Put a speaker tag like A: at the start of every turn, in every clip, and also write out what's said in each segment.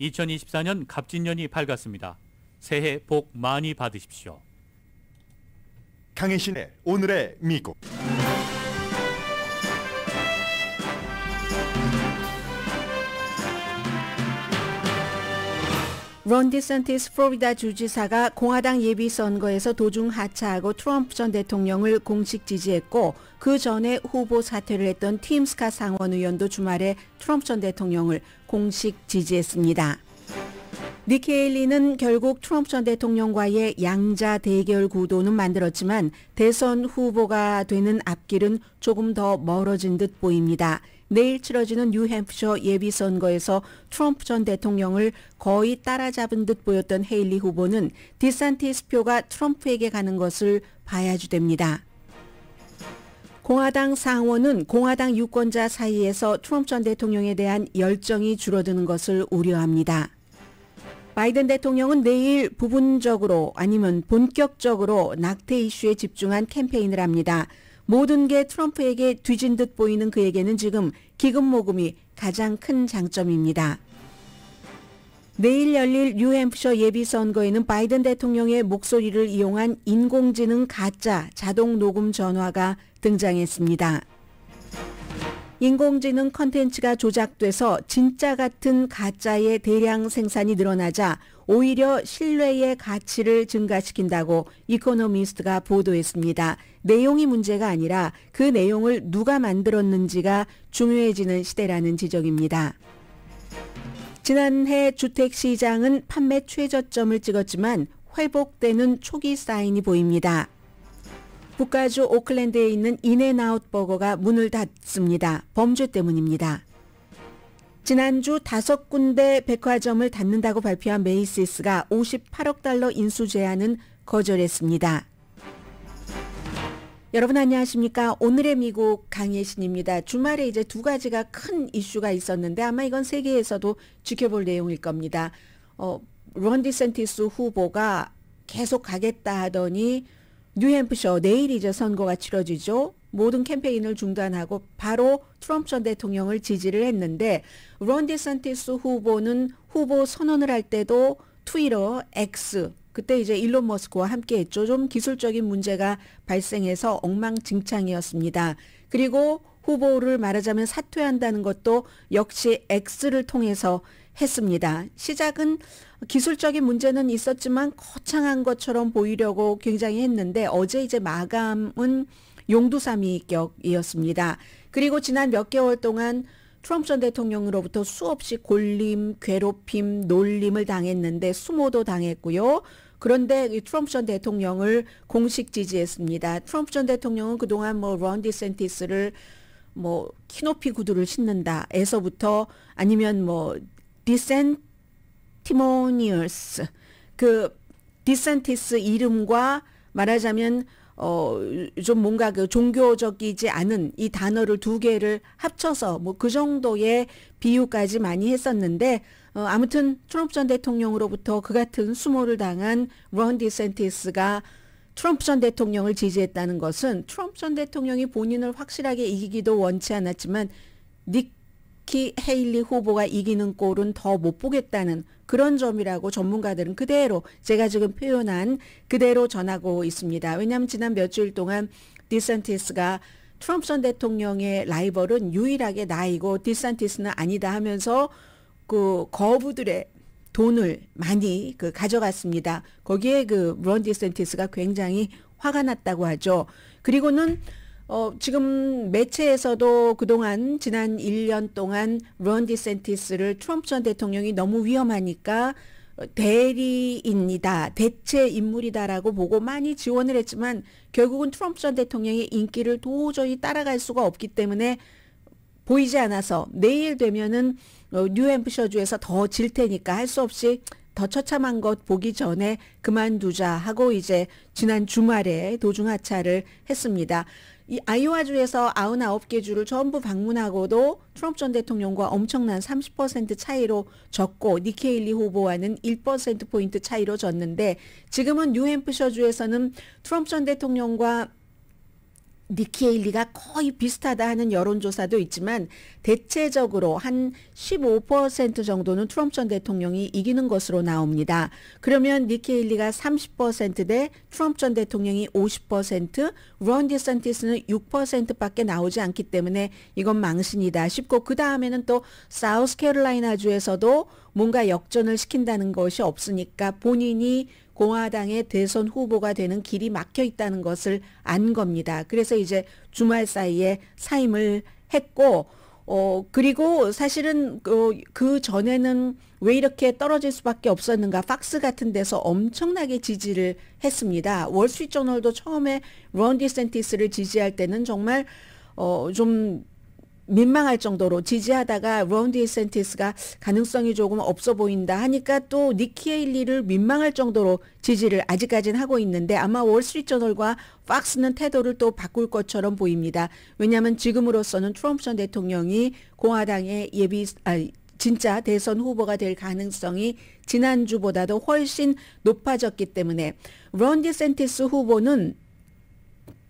A: 2024년 갑진년이 밝았습니다. 새해 복 많이 받으십시오.
B: 강혜신의 오늘의 미국.
C: 론 디샌티스 플로리다 주지사가 공화당 예비선거에서 도중 하차하고 트럼프 전 대통령을 공식 지지했고 그 전에 후보 사퇴를 했던 팀 스캇 상원 의원도 주말에 트럼프 전 대통령을 공식 지지했습니다. 니키 헤일리는 결국 트럼프 전 대통령과의 양자 대결 구도는 만들었지만 대선 후보가 되는 앞길은 조금 더 멀어진 듯 보입니다. 내일 치러지는 뉴햄프셔 예비선거에서 트럼프 전 대통령을 거의 따라잡은 듯 보였던 헤일리 후보는 디샌티스 표가 트럼프에게 가는 것을 봐야지 됩니다. 공화당 상원은 공화당 유권자 사이에서 트럼프 전 대통령에 대한 열정이 줄어드는 것을 우려합니다. 바이든 대통령은 내일 부분적으로 아니면 본격적으로 낙태 이슈에 집중한 캠페인을 합니다. 모든 게 트럼프에게 뒤진 듯 보이는 그에게는 지금 기금 모금이 가장 큰 장점입니다. 내일 열릴 뉴햄프셔 예비선거에는 바이든 대통령의 목소리를 이용한 인공지능 가짜 자동 녹음 전화가 등장했습니다. 인공지능 컨텐츠가 조작돼서 진짜 같은 가짜의 대량 생산이 늘어나자 오히려 신뢰의 가치를 증가시킨다고 이코노미스트가 보도했습니다. 내용이 문제가 아니라 그 내용을 누가 만들었는지가 중요해지는 시대라는 지적입니다. 지난해 주택시장은 판매 최저점을 찍었지만 회복되는 초기 사인이 보입니다. 북가주 오클랜드에 있는 인앤아웃 버거가 문을 닫습니다. 범죄 때문입니다. 지난주 5군데 백화점을 닫는다고 발표한 메이시스가 58억 달러 인수 제안은 거절했습니다. 여러분 안녕하십니까? 오늘의 미국 강예신입니다. 주말에 이제 두 가지가 큰 이슈가 있었는데 아마 이건 세계에서도 지켜볼 내용일 겁니다. 론 디샌티스 후보가 계속 가겠다 하더니 뉴햄프셔 내일 이제 선거가 치러지죠. 모든 캠페인을 중단하고 바로 트럼프 전 대통령을 지지를 했는데 론 디샌티스 후보는 후보 선언을 할 때도 트위터, X 그때 이제 일론 머스크와 함께 했죠. 좀 기술적인 문제가 발생해서 엉망진창이었습니다. 그리고 후보를 말하자면 사퇴한다는 것도 역시 X를 통해서 했습니다. 시작은 기술적인 문제는 있었지만 거창한 것처럼 보이려고 굉장히 했는데 어제 이제 마감은 용두사미격이었습니다. 그리고 지난 몇 개월 동안 트럼프 전 대통령으로부터 수없이 골림, 괴롭힘, 놀림을 당했는데 수모도 당했고요. 그런데 트럼프 전 대통령을 공식 지지했습니다. 트럼프 전 대통령은 그동안 론 디샌티스를 키높이 구두를 신는다에서부터 아니면 디센티모니어스 그 디샌티스 이름과 말하자면 좀 뭔가 그 종교적이지 않은 이 단어를 두 개를 합쳐서 그 정도의 비유까지 많이 했었는데 아무튼 트럼프 전 대통령으로부터 그 같은 수모를 당한 론 디샌티스가 트럼프 전 대통령을 지지했다는 것은 트럼프 전 대통령이 본인을 확실하게 이기기도 원치 않았지만 니키 헤일리 후보가 이기는 꼴은 더 못 보겠다는 그런 점이라고 전문가들은 그대로 제가 지금 표현한 그대로 전하고 있습니다. 왜냐하면 지난 며칠 동안 디샌티스가 트럼프 전 대통령의 라이벌은 유일하게 나이고 디샌티스는 아니다 하면서 그 거부들의 돈을 많이 가져갔습니다. 거기에 론 디샌티스가 굉장히 화가 났다고 하죠. 그리고는 지금 매체에서도 그동안 지난 1년 동안 론 디샌티스를 트럼프 전 대통령이 너무 위험하니까 대리인이다, 대체 인물이다라고 보고 많이 지원을 했지만 결국은 트럼프 전 대통령의 인기를 도저히 따라갈 수가 없기 때문에 보이지 않아서 내일 되면은 뉴햄프셔주에서 더 질 테니까 할 수 없이 더 처참한 것 보기 전에 그만두자 하고 이제 지난 주말에 도중 하차를 했습니다. 이 아이오와주에서 99개 주를 전부 방문하고도 트럼프 전 대통령과 엄청난 30% 차이로 졌고 니키 헤일리 후보와는 1%포인트 차이로 졌는데 지금은 뉴햄프셔주에서는 트럼프 전 대통령과 니키 헤일리가 거의 비슷하다 하는 여론조사도 있지만 대체적으로 한 15% 정도는 트럼프 전 대통령이 이기는 것으로 나옵니다. 그러면 니키 헤일리가 30%대 트럼프 전 대통령이 50%, 론 디샌티스는 6%밖에 나오지 않기 때문에 이건 망신이다 싶고, 그 다음에는 또 사우스캐롤라이나주에서도 뭔가 역전을 시킨다는 것이 없으니까 본인이 공화당의 대선 후보가 되는 길이 막혀 있다는 것을 안 겁니다. 그래서 이제 주말 사이에 사임을 했고, 그리고 사실은 그 전에는 왜 이렇게 떨어질 수밖에 없었는가, 팍스 같은 데서 엄청나게 지지를 했습니다. 월스트리트저널도 처음에 론 디샌티스를 지지할 때는 정말 좀 민망할 정도로 지지하다가 론 디샌티스가 가능성이 조금 없어 보인다 하니까 또 니키 헤일리를 민망할 정도로 지지를 아직까지는 하고 있는데, 아마 월스트리트저널과 팍스는 태도를 또 바꿀 것처럼 보입니다. 왜냐하면 지금으로서는 트럼프 전 대통령이 공화당의 진짜 대선 후보가 될 가능성이 지난주보다도 훨씬 높아졌기 때문에, 론 디샌티스 후보는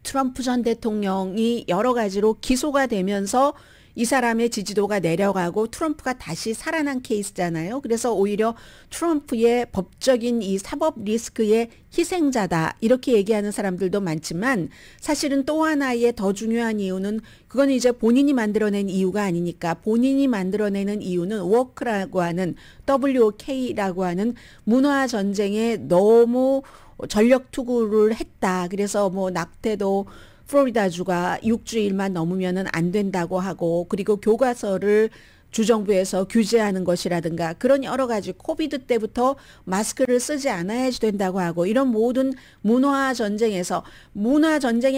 C: 트럼프 전 대통령이 여러 가지로 기소가 되면서 이 사람의 지지도가 내려가고 트럼프가 다시 살아난 케이스잖아요. 그래서 오히려 트럼프의 법적인 이 사법 리스크의 희생자다 이렇게 얘기하는 사람들도 많지만, 사실은 또 하나의 더 중요한 이유는 그건 이제 본인이 만들어낸 이유가 아니니까, 본인이 만들어내는 이유는 워크라고 하는 WOK라고 하는 문화 전쟁에 너무 전력 투구를 했다. 그래서 뭐 낙태도 플로리다주가 6주일만 넘으면은 안 된다고 하고, 그리고 교과서를 주정부에서 규제하는 것이라든가 그런 여러 가지, 코비드 때부터 마스크를 쓰지 않아야지 된다고 하고, 이런 모든 문화 전쟁에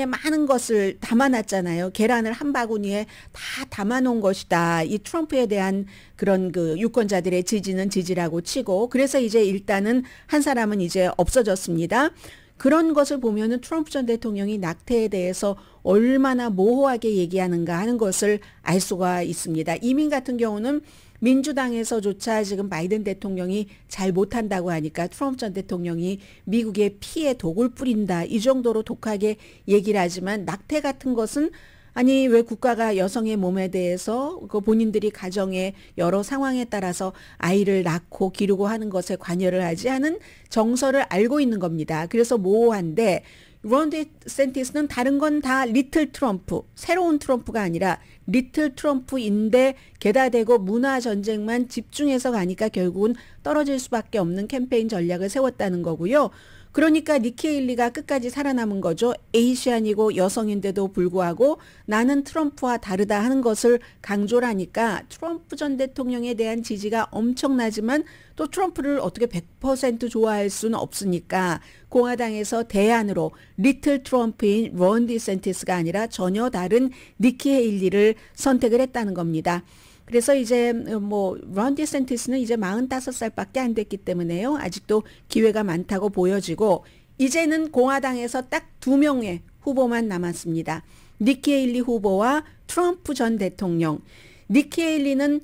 C: 많은 것을 담아놨잖아요. 계란을 한 바구니에 다 담아놓은 것이다. 이 트럼프에 대한 그런 그 유권자들의 지지는 지지라고 치고, 그래서 이제 일단은 한 사람은 이제 없어졌습니다. 그런 것을 보면은 트럼프 전 대통령이 낙태에 대해서 얼마나 모호하게 얘기하는가 하는 것을 알 수가 있습니다. 이민 같은 경우는 민주당에서조차 지금 바이든 대통령이 잘 못한다고 하니까 트럼프 전 대통령이 미국에 피해 독을 뿌린다 이 정도로 독하게 얘기를 하지만, 낙태 같은 것은 아니 왜 국가가 여성의 몸에 대해서 그 본인들이 가정의 여러 상황에 따라서 아이를 낳고 기르고 하는 것에 관여를 하지 않은 정서를 알고 있는 겁니다. 그래서 모호한데, 론 디샌티스는 다른 건 다 리틀 트럼프, 새로운 트럼프가 아니라 리틀 트럼프인데 게다 대고 문화 전쟁만 집중해서 가니까 결국은 떨어질 수밖에 없는 캠페인 전략을 세웠다는 거고요. 그러니까 니키 헤일리가 끝까지 살아남은 거죠. 에이시안이고 여성인데도 불구하고 나는 트럼프와 다르다 하는 것을 강조를 하니까 트럼프 전 대통령에 대한 지지가 엄청나지만, 또 트럼프를 어떻게 100% 좋아할 수는 없으니까 공화당에서 대안으로 리틀 트럼프인 론 디샌티스가 아니라 전혀 다른 니키 헤일리를 선택을 했다는 겁니다. 그래서 이제 론 디샌티스는 이제 45살밖에 안 됐기 때문에요. 아직도 기회가 많다고 보여지고, 이제는 공화당에서 딱 2명의 후보만 남았습니다. 니키 헤일리 후보와 트럼프 전 대통령. 니키 헤일리는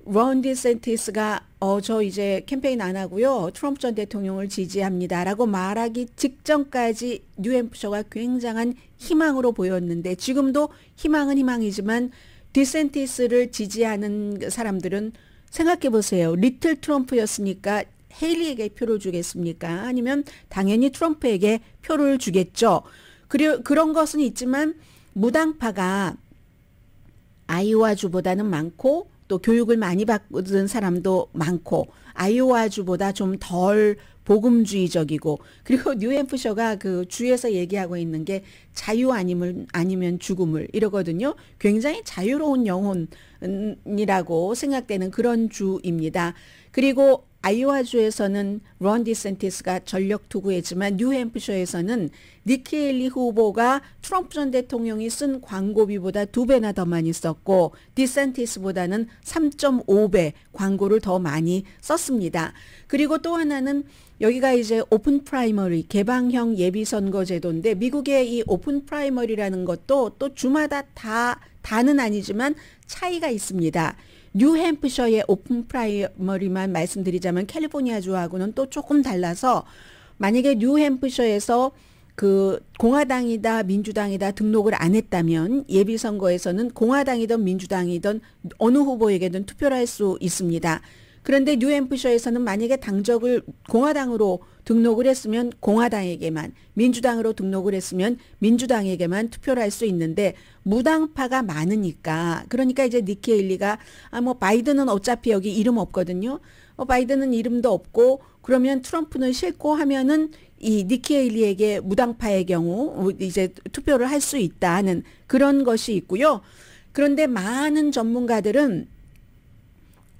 C: 론 디샌티스가 저 이제 캠페인 안 하고요, 트럼프 전 대통령을 지지합니다라고 말하기 직전까지 뉴햄프셔가 굉장한 희망으로 보였는데, 지금도 희망은 희망이지만 디샌티스를 지지하는 사람들은 생각해 보세요. 리틀 트럼프였으니까 헤일리에게 표를 주겠습니까? 아니면 당연히 트럼프에게 표를 주겠죠. 그런 것은 있지만 무당파가 아이오와주보다는 많고, 또 교육을 많이 받은 사람도 많고, 아이오와주보다 좀 덜 복음주의적이고, 그리고 뉴햄프셔가 그 주에서 얘기하고 있는 게 자유 아니면 죽음을 이러거든요. 굉장히 자유로운 영혼이라고 생각되는 그런 주입니다. 그리고 아이오와주에서는 론 디샌티스가 전력 투구했지만, 뉴햄프셔에서는 니키 헤일리 후보가 트럼프 전 대통령이 쓴 광고비보다 2배나 더 많이 썼고, 디샌티스보다는 3.5배 광고를 더 많이 썼습니다. 그리고 또 하나는 여기가 이제 오픈 프라이머리, 개방형 예비선거 제도인데, 미국의 이 오픈 프라이머리라는 것도 또 주마다 다는 아니지만 차이가 있습니다. 뉴햄프셔의 오픈 프라이머리만 말씀드리자면 캘리포니아주하고는 또 조금 달라서, 만약에 뉴햄프셔에서 그 공화당이다 민주당이다 등록을 안 했다면 예비선거에서는 공화당이든 민주당이든 어느 후보에게든 투표를 할 수 있습니다. 그런데 뉴햄프셔에서는 만약에 당적을 공화당으로 등록을 했으면 공화당에게만, 민주당으로 등록을 했으면 민주당에게만 투표를 할 수 있는데 무당파가 많으니까, 그러니까 이제 니키 헤일리가 뭐 바이든은 어차피 여기 이름 없거든요. 바이든은 이름도 없고 그러면 트럼프는 싫고 하면은 이 니키 헤일리에게 무당파의 경우 이제 투표를 할 수 있다 하는 그런 것이 있고요. 그런데 많은 전문가들은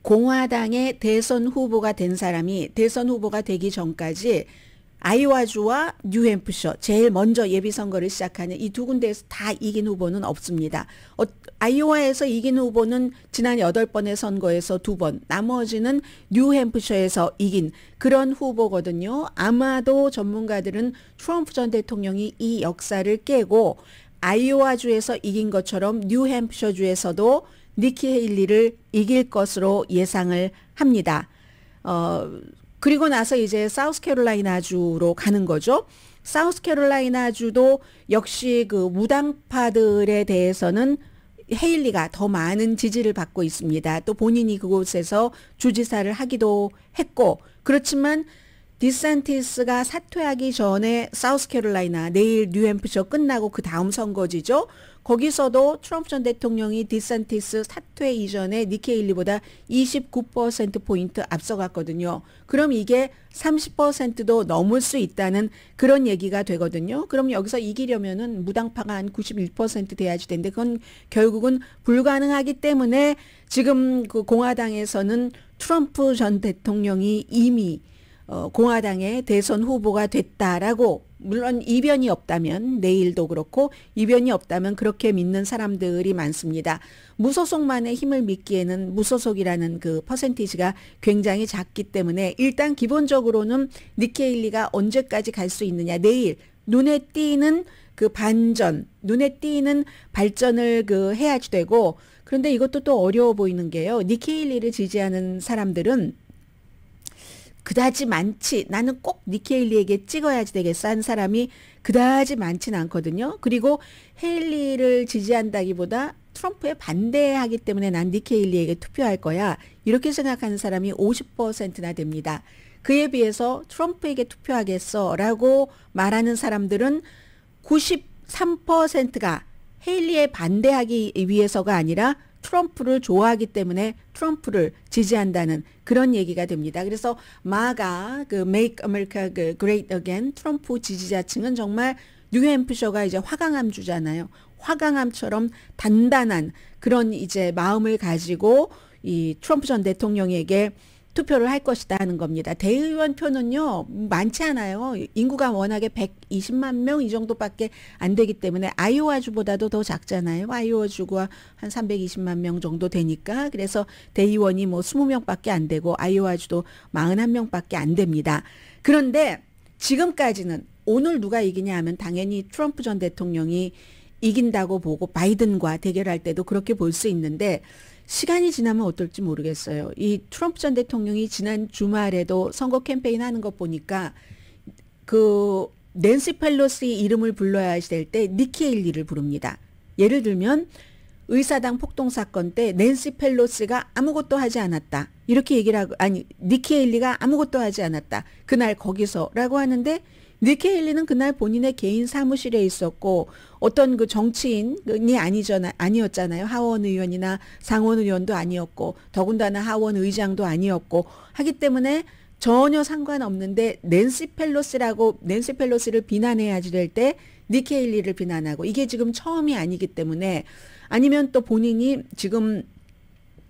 C: 공화당의 대선 후보가 된 사람이 대선 후보가 되기 전까지 아이오와주와 뉴햄프셔 제일 먼저 예비선거를 시작하는 이 두 군데에서 다 이긴 후보는 없습니다. 아이오와에서 이긴 후보는 지난 8번의 선거에서 2번, 나머지는 뉴햄프셔에서 이긴 그런 후보거든요. 아마도 전문가들은 트럼프 전 대통령이 이 역사를 깨고 아이오와주에서 이긴 것처럼 뉴햄프셔주에서도 니키 헤일리를 이길 것으로 예상을 합니다. 그리고 나서 이제 사우스캐롤라이나주로 가는 거죠. 사우스캐롤라이나주도 역시 그 무당파들에 대해서는 헤일리가 더 많은 지지를 받고 있습니다. 또 본인이 그곳에서 주지사를 하기도 했고, 그렇지만 디샌티스가 사퇴하기 전에 사우스캐롤라이나, 내일 뉴햄프셔 끝나고 그 다음 선거지죠. 거기서도 트럼프 전 대통령이 디샌티스 사퇴 이전에 니키 헤일리보다 29%포인트 앞서갔거든요. 그럼 이게 30%도 넘을 수 있다는 그런 얘기가 되거든요. 그럼 여기서 이기려면은 무당파가 한 91% 돼야지 되는데 그건 결국은 불가능하기 때문에 지금 그 공화당에서는 트럼프 전 대통령이 이미 공화당의 대선 후보가 됐다라고, 물론 이변이 없다면, 내일도 그렇고 이변이 없다면 그렇게 믿는 사람들이 많습니다. 무소속만의 힘을 믿기에는 무소속이라는 그 퍼센티지가 굉장히 작기 때문에 일단 기본적으로는 니키 헤일리가 언제까지 갈 수 있느냐, 내일 눈에 띄는 그 반전, 눈에 띄는 발전을 그 해야지 되고, 그런데 이것도 또 어려워 보이는 게요. 니키 헤일리를 지지하는 사람들은 그다지 많지, 나는 꼭 니키 헤일리에게 찍어야지 되겠어 한 사람이 그다지 많지는 않거든요. 그리고 헤일리를 지지한다기보다 트럼프에 반대하기 때문에 난 니키 헤일리에게 투표할 거야, 이렇게 생각하는 사람이 50%나 됩니다. 그에 비해서 트럼프에게 투표하겠어 라고 말하는 사람들은 93%가 헤일리에 반대하기 위해서가 아니라 트럼프를 좋아하기 때문에 트럼프를 지지한다는 그런 얘기가 됩니다. 그래서 마가, 그 Make America Great Again, 트럼프 지지자층은 정말 뉴햄프셔가 이제 화강암 주잖아요. 화강암처럼 단단한 그런 이제 마음을 가지고 이 트럼프 전 대통령에게 투표를 할 것이다 하는 겁니다. 대의원 표는요 많지 않아요. 인구가 워낙에 120만 명 이 정도밖에 안 되기 때문에 아이오와주보다도 더 작잖아요. 아이오와주가 한 320만 명 정도 되니까, 그래서 대의원이 뭐 20명밖에 안 되고 아이오와주도 41명밖에 안 됩니다. 그런데 지금까지는 오늘 누가 이기냐 하면 당연히 트럼프 전 대통령이 이긴다고 보고 바이든과 대결할 때도 그렇게 볼 수 있는데, 시간이 지나면 어떨지 모르겠어요. 이 트럼프 전 대통령이 지난 주말에도 선거 캠페인 하는 거 보니까 그 낸시 펠로시 이름을 불러야 될 때 니키 헤일리를 부릅니다. 예를 들면 의사당 폭동 사건 때 낸시 펠로시가 아무것도 하지 않았다, 이렇게 얘기를 하고, 아니 니키 헤일리가 아무것도 하지 않았다 그날 거기서라고 하는데, 니키 헤일리는 그날 본인의 개인 사무실에 있었고 어떤 그 정치인이 아니었잖아요. 하원 의원이나 상원 의원도 아니었고 더군다나 하원 의장도 아니었고 하기 때문에 전혀 상관없는데, 낸시 펠로시를 비난해야지 될 때 니키 헤일리를 비난하고, 이게 지금 처음이 아니기 때문에, 아니면 또 본인이 지금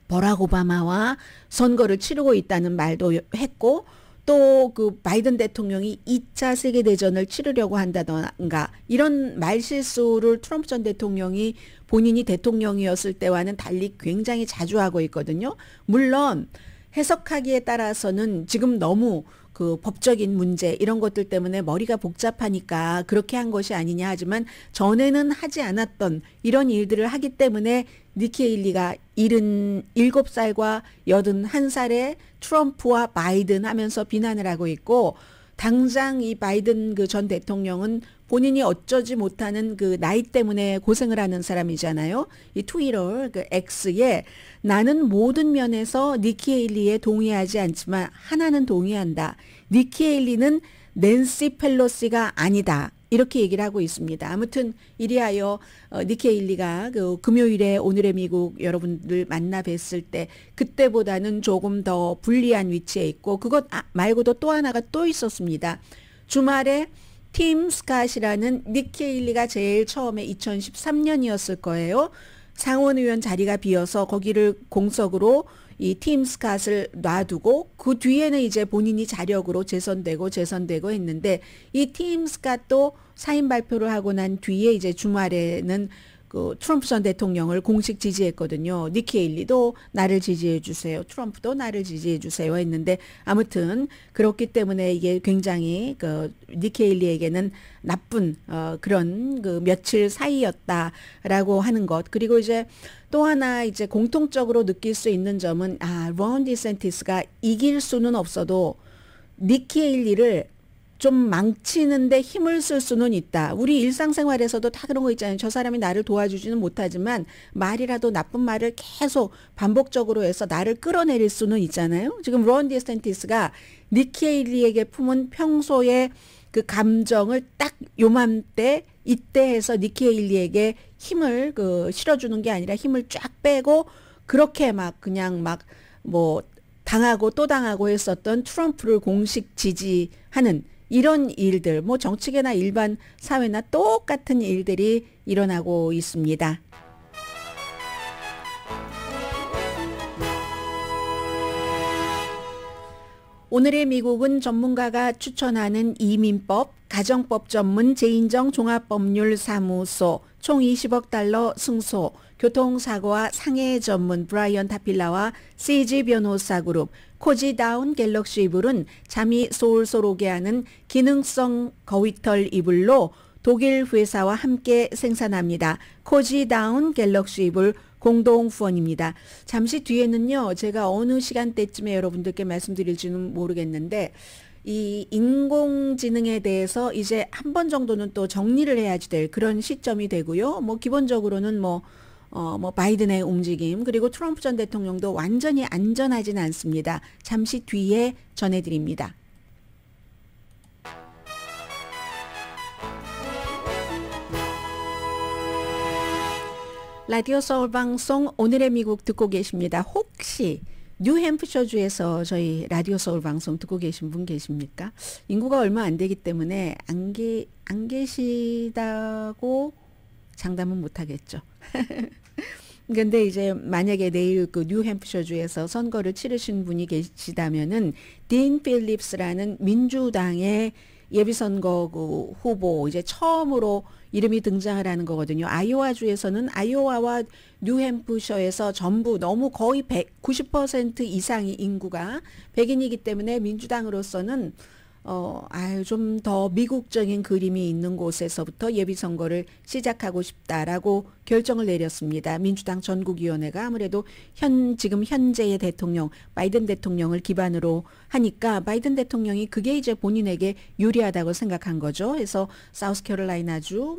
C: 버락 오바마와 선거를 치르고 있다는 말도 했고, 또 그 바이든 대통령이 2차 세계대전을 치르려고 한다던가 이런 말실수를 트럼프 전 대통령이 본인이 대통령이었을 때와는 달리 굉장히 자주 하고 있거든요. 물론 해석하기에 따라서는 지금 너무 그 법적인 문제 이런 것들 때문에 머리가 복잡하니까 그렇게 한 것이 아니냐 하지만, 전에는 하지 않았던 이런 일들을 하기 때문에 니키 헤일리가 77살과 81살의 트럼프와 바이든 하면서 비난을 하고 있고, 당장 이 바이든 그 전 대통령은 본인이 어쩌지 못하는 그 나이 때문에 고생을 하는 사람이잖아요. 이 트위터 그 X에 나는 모든 면에서 니키 헤일리에 동의하지 않지만 하나는 동의한다. 니키 헤일리는 낸시 펠로시가 아니다. 이렇게 얘기를 하고 있습니다. 아무튼 이리하여 니키 헤일리가 그 금요일에 오늘의 미국 여러분들 만나 뵀을 때 그때보다는 조금 더 불리한 위치에 있고 그것 말고도 또 하나가 또 있었습니다. 주말에 팀 스캇이라는 니키 헤일리가 제일 처음에 2013년이었을 거예요. 상원 의원 자리가 비어서 거기를 공석으로 이 팀 스캇을 놔두고 그 뒤에는 이제 본인이 자력으로 재선되고 했는데 이 팀 스캇도 사임 발표를 하고 난 뒤에 이제 주말에는 그 트럼프 전 대통령을 공식 지지했거든요. 니키 헤일리도 나를 지지해 주세요. 트럼프도 나를 지지해 주세요 했는데 아무튼 그렇기 때문에 이게 굉장히 그 니키 헤일리에게는 나쁜 그런 그 며칠 사이였다라고 하는 것. 그리고 이제 또 하나 이제 공통적으로 느낄 수 있는 점은 론 디센티스가 이길 수는 없어도 니키 헤일리를 좀 망치는데 힘을 쓸 수는 있다. 우리 일상생활에서도 다 그런 거 있잖아요. 저 사람이 나를 도와주지는 못하지만 말이라도 나쁜 말을 계속 반복적으로 해서 나를 끌어내릴 수는 있잖아요. 지금 론 디센티스가 니키 헤일리에게 품은 평소에 그 감정을 딱 요맘때 이때 해서 니키 헤일리에게 힘을 실어주는 게 아니라 힘을 쫙 빼고 그렇게 막 그냥 막 뭐 당하고 또 당하고 했었던 트럼프를 공식 지지하는 이런 일들, 뭐 정치계나 일반 사회나 똑같은 일들이 일어나고 있습니다. 오늘의 미국은 전문가가 추천하는 이민법, 가정법 전문 제인정 종합법률사무소, 총 20억 달러 승소, 교통사고와 상해 전문 브라이언 타필라와 CG 변호사 그룹, 코지다운 갤럭시 이불은 잠이 솔솔 오게 하는 기능성 거위털 이불로 독일 회사와 함께 생산합니다. 코지다운 갤럭시 이불 공동 후원입니다. 잠시 뒤에는요. 제가 어느 시간대쯤에 여러분들께 말씀드릴지는 모르겠는데 이 인공지능에 대해서 이제 한 번 정도는 또 정리를 해야지 될 그런 시점이 되고요. 뭐 기본적으로는 뭐 바이든의 움직임 그리고 트럼프 전 대통령도 완전히 안전하진 않습니다. 잠시 뒤에 전해드립니다. 라디오 서울 방송 오늘의 미국 듣고 계십니다. 혹시 뉴햄프셔주에서 저희 라디오 서울 방송 듣고 계신 분 계십니까? 인구가 얼마 안 되기 때문에 안 계시다고 장담은 못하겠죠. 근데 이제 만약에 내일 그 뉴햄프셔주에서 선거를 치르신 분이 계시다면은 딘 필립스라는 민주당의 예비선거 그 후보 이제 처음으로 이름이 등장을 하는 거거든요. 아이오와주에서는 아이오와와 뉴햄프셔에서 전부 너무 거의 90% 이상의 인구가 백인이기 때문에 민주당으로서는 좀 더 미국적인 그림이 있는 곳에서부터 예비선거를 시작하고 싶다라고 결정을 내렸습니다. 민주당 전국위원회가 아무래도 지금 현재의 대통령, 바이든 대통령을 기반으로 하니까 바이든 대통령이 그게 이제 본인에게 유리하다고 생각한 거죠. 그래서 사우스캐롤라이나주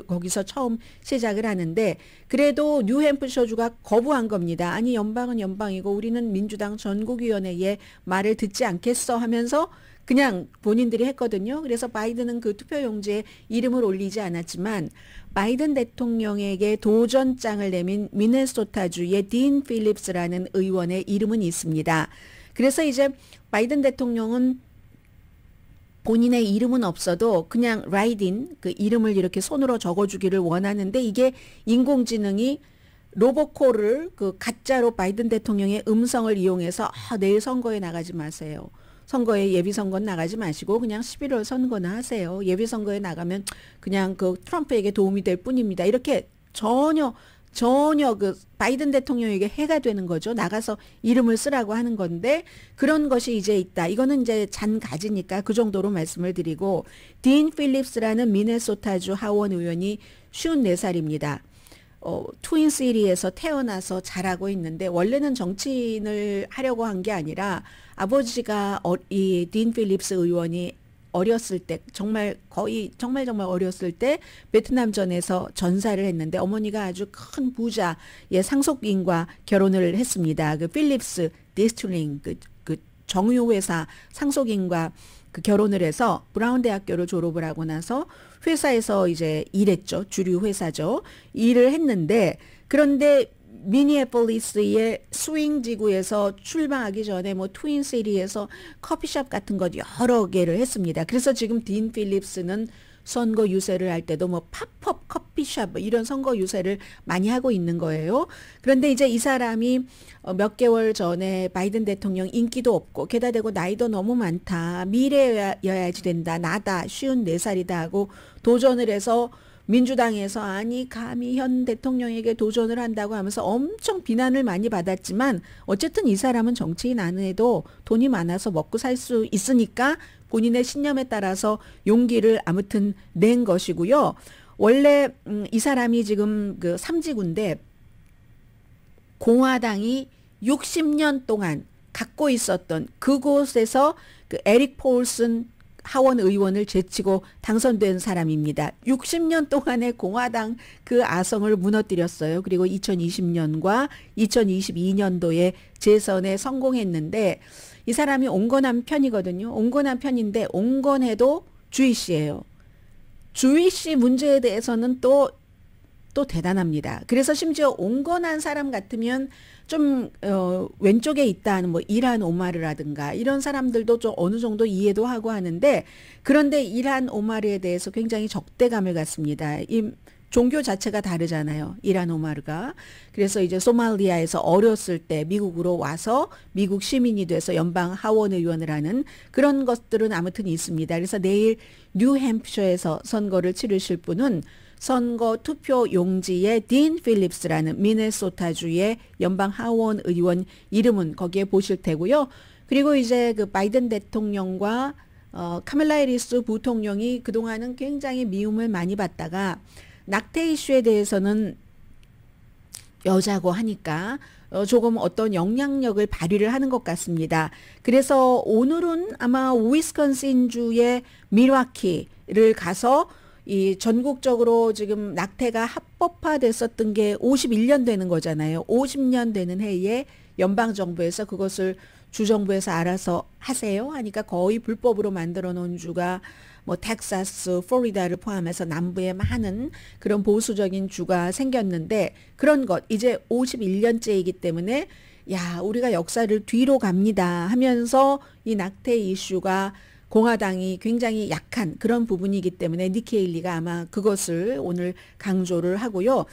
C: 거기서 처음 시작을 하는데 그래도 뉴햄프셔주가 거부한 겁니다. 아니 연방은 연방이고 우리는 민주당 전국위원회의 말을 듣지 않겠어 하면서 그냥 본인들이 했거든요. 그래서 바이든은 그 투표용지에 이름을 올리지 않았지만 바이든 대통령에게 도전장을 내민 미네소타주의 딘 필립스라는 의원의 이름은 있습니다. 그래서 이제 바이든 대통령은 본인의 이름은 없어도 그냥 라이딘 그 이름을 이렇게 손으로 적어주기를 원하는데 이게 인공지능이 로보콜을 그 가짜로 바이든 대통령의 음성을 이용해서 내일 선거에 나가지 마세요. 선거에 예비선거는 나가지 마시고 그냥 11월 선거나 하세요. 예비선거에 나가면 그냥 그 트럼프에게 도움이 될 뿐입니다. 이렇게 전혀 그 바이든 대통령에게 해가 되는 거죠. 나가서 이름을 쓰라고 하는 건데 그런 것이 이제 있다. 이거는 이제 잔가지니까 그 정도로 말씀을 드리고 딘 필립스라는 미네소타주 하원 의원이 54살입니다. 트윈시리에서 태어나서 자라고 있는데 원래는 정치인을 하려고 한 게 아니라 아버지가 이 딘 필립스 의원이 어렸을 때 정말 거의 정말 어렸을 때 베트남전에서 전사를 했는데 어머니가 아주 큰 부자의 상속인과 결혼을 했습니다. 그 필립스 디스틸링 그 정유회사 상속인과 그 결혼을 해서 브라운 대학교를 졸업을 하고 나서 회사에서 이제 일했죠. 주류 회사죠. 일을 했는데 그런데 미니애폴리스의 스윙 지구에서 출마하기 전에 뭐 트윈시티에서 커피숍 같은 것 여러 개를 했습니다. 그래서 지금 딘 필립스는 선거 유세를 할 때도 뭐 팝업 커피숍 뭐 이런 선거 유세를 많이 하고 있는 거예요. 그런데 이제 이 사람이 몇 개월 전에 바이든 대통령 인기도 없고 게다 대고 나이도 너무 많다. 미래여야지 된다. 나다. 54살이다 하고 도전을 해서 민주당에서 아니 감히 현 대통령에게 도전을 한다고 하면서 엄청 비난을 많이 받았지만 어쨌든 이 사람은 정치인 안 해도 돈이 많아서 먹고 살 수 있으니까 본인의 신념에 따라서 용기를 아무튼 낸 것이고요. 원래 이 사람이 지금 그 삼지구인데 공화당이 60년 동안 갖고 있었던 그곳에서 그 에릭 폴슨 하원 의원을 제치고 당선된 사람입니다. 60년 동안의 공화당 그 아성을 무너뜨렸어요. 그리고 2020년과 2022년도에 재선에 성공했는데 이 사람이 온건한 편이거든요. 온건한 편인데 온건해도 주이시예요. 주이시 문제에 대해서는 또 대단합니다. 그래서 심지어 온건한 사람 같으면 좀 왼쪽에 있다는 뭐 일한 오마르라든가 이런 사람들도 좀 어느 정도 이해도 하고 하는데 그런데 일한 오마르에 대해서 굉장히 적대감을 갖습니다. 이 종교 자체가 다르잖아요. 일한 오마르가. 그래서 이제 소말리아에서 어렸을 때 미국으로 와서 미국 시민이 돼서 연방 하원 의원을 하는 그런 것들은 아무튼 있습니다. 그래서 내일 뉴햄프셔에서 선거를 치르실 분은 선거 투표 용지에 딘 필립스라는 미네소타주의 연방 하원 의원 이름은 거기에 보실 테고요. 그리고 이제 그 바이든 대통령과 카밀라 해리스 부통령이 그동안은 굉장히 미움을 많이 받다가 낙태 이슈에 대해서는 여자고 하니까 조금 어떤 영향력을 발휘를 하는 것 같습니다. 그래서 오늘은 아마 위스콘신주의 밀와키를 가서 이 전국적으로 지금 낙태가 합법화됐었던 게 51년 되는 거잖아요. 50년 되는 해에 연방정부에서 그것을 주정부에서 알아서 하세요 하니까 거의 불법으로 만들어 놓은 주가 뭐 텍사스, 플로리다를 포함해서 남부에 많은 그런 보수적인 주가 생겼는데 그런 것 이제 51년째이기 때문에 야 우리가 역사를 뒤로 갑니다 하면서 이 낙태 이슈가 공화당이 굉장히 약한 그런 부분이기 때문에 니키 헤일리가 아마 그것을 오늘 강조를 하고요.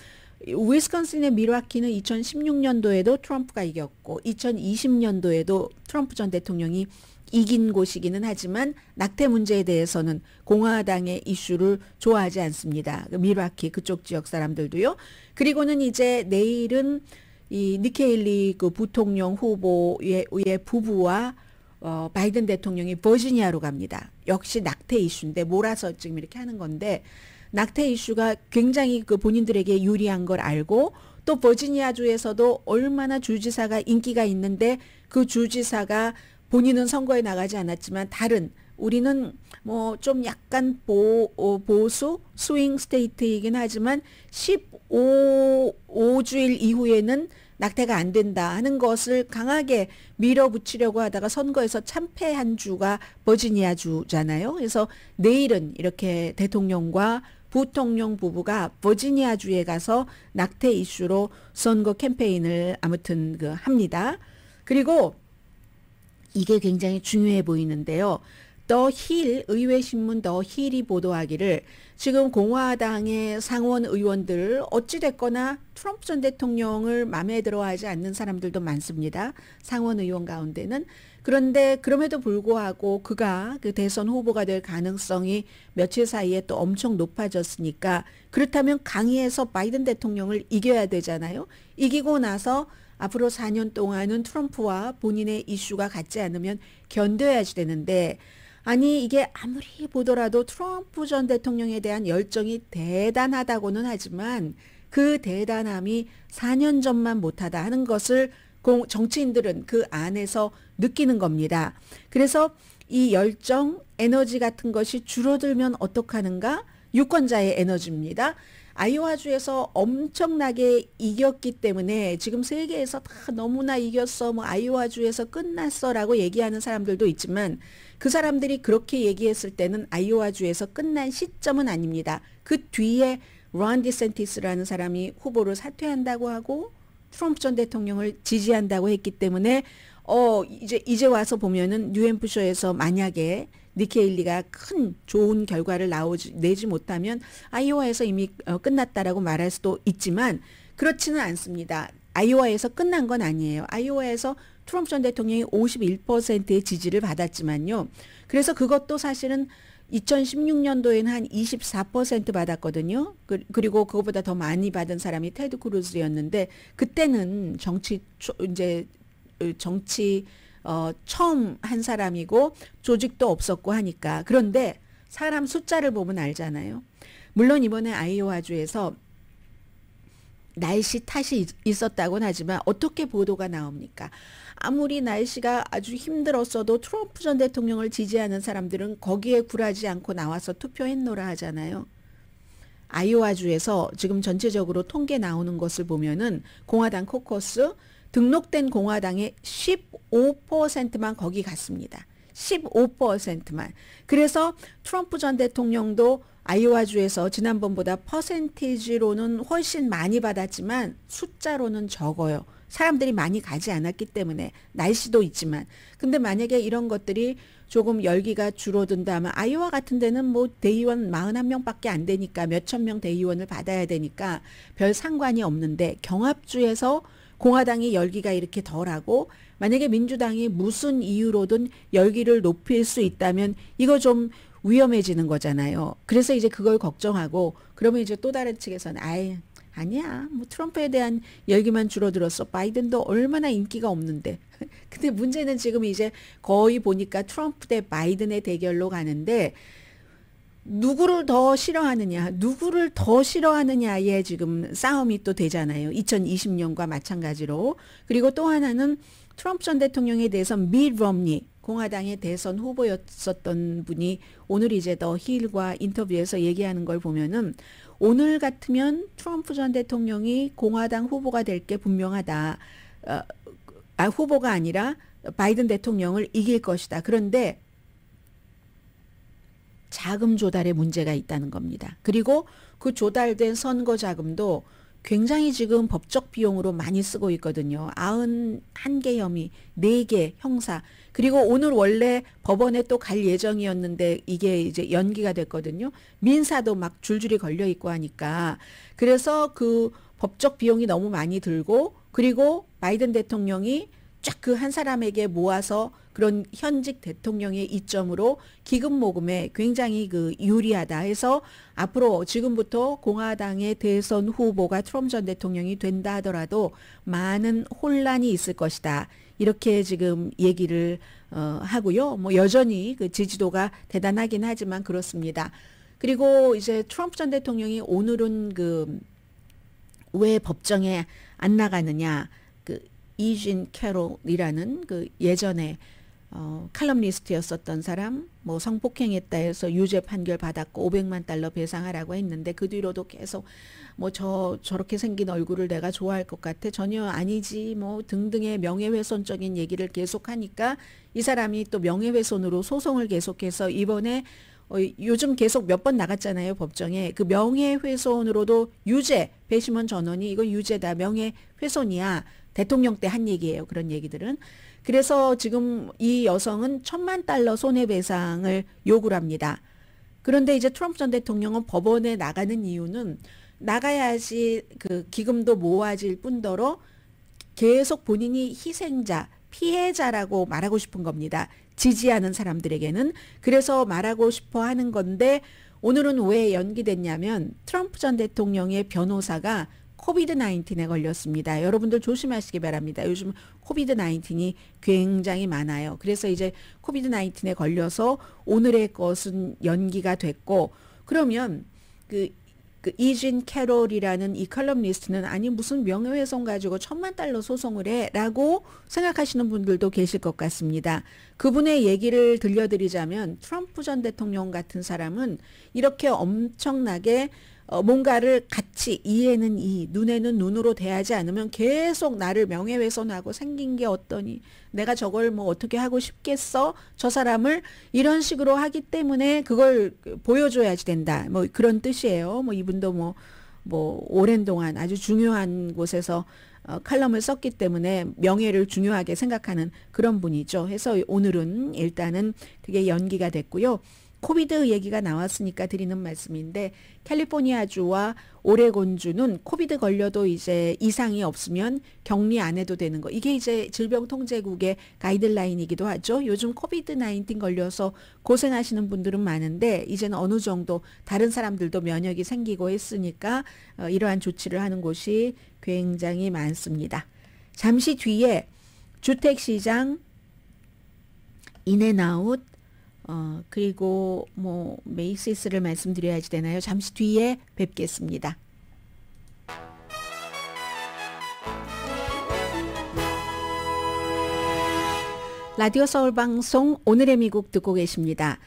C: 위스콘신의 밀와키는 2016년도에도 트럼프가 이겼고 2020년도에도 트럼프 전 대통령이 이긴 곳이기는 하지만 낙태 문제에 대해서는 공화당의 이슈를 좋아하지 않습니다. 밀와키 그쪽 지역 사람들도요. 그리고는 이제 내일은 이 니키 헤일리 그 부통령 후보의 부부와 바이든 대통령이 버지니아로 갑니다. 역시 낙태 이슈인데 몰아서 지금 이렇게 하는 건데 낙태 이슈가 굉장히 그 본인들에게 유리한 걸 알고 또 버지니아주에서도 얼마나 주지사가 인기가 있는데 그 주지사가 본인은 선거에 나가지 않았지만 다른 우리는 뭐 좀 약간 보수 스윙 스테이트이긴 하지만 15주일 이후에는 낙태가 안 된다 하는 것을 강하게 밀어붙이려고 하다가 선거에서 참패한 주가 버지니아 주잖아요. 그래서 내일은 이렇게 대통령과 부통령 부부가 버지니아 주에 가서 낙태 이슈로 선거 캠페인을 아무튼 합니다. 그리고 이게 굉장히 중요해 보이는데요. 더 힐, 의회신문 더 힐이 보도하기를 지금 공화당의 상원 의원들 어찌됐거나 트럼프 전 대통령을 마음에 들어하지 않는 사람들도 많습니다. 상원 의원 가운데는. 그런데 그럼에도 불구하고 그가 그 대선 후보가 될 가능성이 며칠 사이에 또 엄청 높아졌으니까 그렇다면 강의에서 바이든 대통령을 이겨야 되잖아요. 이기고 나서 앞으로 4년 동안은 트럼프와 본인의 이슈가 같지 않으면 견뎌야지 되는데 아니 이게 아무리 보더라도 트럼프 전 대통령에 대한 열정이 대단하다고는 하지만 그 대단함이 4년 전만 못하다 하는 것을 정치인들은 그 안에서 느끼는 겁니다. 그래서 이 열정, 에너지 같은 것이 줄어들면 어떡하는가? 유권자의 에너지입니다. 아이오와주에서 엄청나게 이겼기 때문에 지금 세계에서 다 너무나 이겼어, 뭐 아이오와주에서 끝났어라고 얘기하는 사람들도 있지만 그 사람들이 그렇게 얘기했을 때는 아이오와주에서 끝난 시점은 아닙니다. 그 뒤에 론 디센티스라는 사람이 후보를 사퇴한다고 하고 트럼프 전 대통령을 지지한다고 했기 때문에 이제 와서 보면은 뉴햄프셔에서 만약에 니키 헤일리가 큰 좋은 결과를 내지 못하면 아이오와에서 이미 끝났다라고 말할 수도 있지만 그렇지는 않습니다. 아이오와에서 끝난 건 아니에요. 아이오와에서 트럼프 전 대통령이 51%의 지지를 받았지만요. 그래서 그것도 사실은 2016년도에는 한 24% 받았거든요. 그리고 그것보다 더 많이 받은 사람이 테드 크루즈였는데 그때는 정치 처음 한 사람이고 조직도 없었고 하니까. 그런데 사람 숫자를 보면 알잖아요. 물론 이번에 아이오와주에서 날씨 탓이 있었다고는 하지만 어떻게 보도가 나옵니까? 아무리 날씨가 아주 힘들었어도 트럼프 전 대통령을 지지하는 사람들은 거기에 굴하지 않고 나와서 투표했노라 하잖아요. 아이오와주에서 지금 전체적으로 통계 나오는 것을 보면은 공화당 코커스 등록된 공화당의 15%만 거기 갔습니다. 15%만. 그래서 트럼프 전 대통령도 아이오와주에서 지난번보다 퍼센티지로는 훨씬 많이 받았지만 숫자로는 적어요. 사람들이 많이 가지 않았기 때문에 날씨도 있지만. 근데 만약에 이런 것들이 조금 열기가 줄어든다면 아이오와 같은 데는 뭐 대의원 41명밖에 안 되니까 몇천 명 대의원을 받아야 되니까 별 상관이 없는데 경합주에서 공화당이 열기가 이렇게 덜하고 만약에 민주당이 무슨 이유로든 열기를 높일 수 있다면 이거 좀 위험해지는 거잖아요. 그래서 이제 그걸 걱정하고 그러면 이제 또 다른 측에서는 아니야. 뭐 트럼프에 대한 열기만 줄어들었어. 바이든도 얼마나 인기가 없는데. 근데 문제는 지금 이제 거의 보니까 트럼프 대 바이든의 대결로 가는데 누구를 더 싫어하느냐에 지금 싸움이 또 되잖아요. 2020년과 마찬가지로. 그리고 또 하나는 트럼프 전 대통령에 대해서 밋 romney 공화당의 대선 후보였었던 분이 오늘 이제 더 힐과 인터뷰에서 얘기하는 걸 보면은 오늘 같으면 트럼프 전 대통령이 공화당 후보가 될 게 분명하다. 후보가 아니라 바이든 대통령을 이길 것이다. 그런데 자금 조달에 문제가 있다는 겁니다. 그리고 그 조달된 선거 자금도 굉장히 지금 법적 비용으로 많이 쓰고 있거든요. 91개 혐의, 4개 형사. 그리고 오늘 원래 법원에 또 갈 예정이었는데 이게 이제 연기가 됐거든요. 민사도 막 줄줄이 걸려 있고 하니까. 그래서 그 법적 비용이 너무 많이 들고 그리고 바이든 대통령이 쫙 그 한 사람에게 모아서 그런 현직 대통령의 이점으로 기금 모금에 굉장히 그 유리하다 해서 앞으로 지금부터 공화당의 대선 후보가 트럼프 전 대통령이 된다 하더라도 많은 혼란이 있을 것이다. 이렇게 지금 얘기를 하고요. 뭐 여전히 그 지지도가 대단하긴 하지만 그렇습니다. 그리고 이제 트럼프 전 대통령이 오늘은 그 왜 법정에 안 나가느냐 그 이진 캐롤이라는 그 예전에 칼럼니스트였었던 사람 뭐 성폭행했다 해서 유죄 판결 받았고 $500만 배상하라고 했는데 그 뒤로도 계속 뭐 저렇게 생긴 얼굴을 내가 좋아할 것 같아 전혀 아니지 뭐 등등의 명예훼손적인 얘기를 계속하니까 이 사람이 또 명예훼손으로 소송을 계속해서 이번에 요즘 계속 몇 번 나갔잖아요 법정에. 그 명예훼손으로도 유죄 배심원 전원이 이거 유죄다 명예훼손이야 대통령 때 한 얘기예요. 그런 얘기들은. 그래서 지금 이 여성은 $1000만 손해배상을 요구를 합니다. 그런데 이제 트럼프 전 대통령은 법원에 나가는 이유는 나가야지 그 기금도 모아질 뿐더러 계속 본인이 희생자, 피해자라고 말하고 싶은 겁니다. 지지하는 사람들에게는. 그래서 말하고 싶어 하는 건데 오늘은 왜 연기됐냐면 트럼프 전 대통령의 변호사가 코비드-19에 걸렸습니다. 여러분들 조심하시기 바랍니다. 요즘 코비드-19이 굉장히 많아요. 그래서 이제 코비드-19에 걸려서 오늘의 것은 연기가 됐고 그러면 그 그 이진 캐롤이라는 이 컬럼니스트는 아니 무슨 명예훼손 가지고 $10,000,000 소송을 해라고 생각하시는 분들도 계실 것 같습니다. 그분의 얘기를 들려드리자면 트럼프 전 대통령 같은 사람은 이렇게 엄청나게 뭔가를 같이 이에는 이, 눈에는 눈으로 대하지 않으면 계속 나를 명예훼손하고 생긴 게 어떠니 내가 저걸 뭐 어떻게 하고 싶겠어? 저 사람을 이런 식으로 하기 때문에 그걸 보여줘야지 된다. 뭐 그런 뜻이에요. 뭐 이분도 뭐 오랜 동안 아주 중요한 곳에서 칼럼을 썼기 때문에 명예를 중요하게 생각하는 그런 분이죠. 해서 오늘은 일단은 그게 연기가 됐고요. 코비드 얘기가 나왔으니까 드리는 말씀인데 캘리포니아주와 오레곤주는 코비드 걸려도 이제 이상이 없으면 격리 안 해도 되는 거. 이게 이제 질병통제국의 가이드라인이기도 하죠. 요즘 코비드 19 걸려서 고생하시는 분들은 많은데 이제는 어느 정도 다른 사람들도 면역이 생기고 했으니까 이러한 조치를 하는 곳이 굉장히 많습니다. 잠시 뒤에 주택시장, 인앤아웃, 그리고 뭐 메이시스를 말씀드려야지 되나요? 잠시 뒤에 뵙겠습니다. 라디오 서울 방송 오늘의 미국 듣고 계십니다.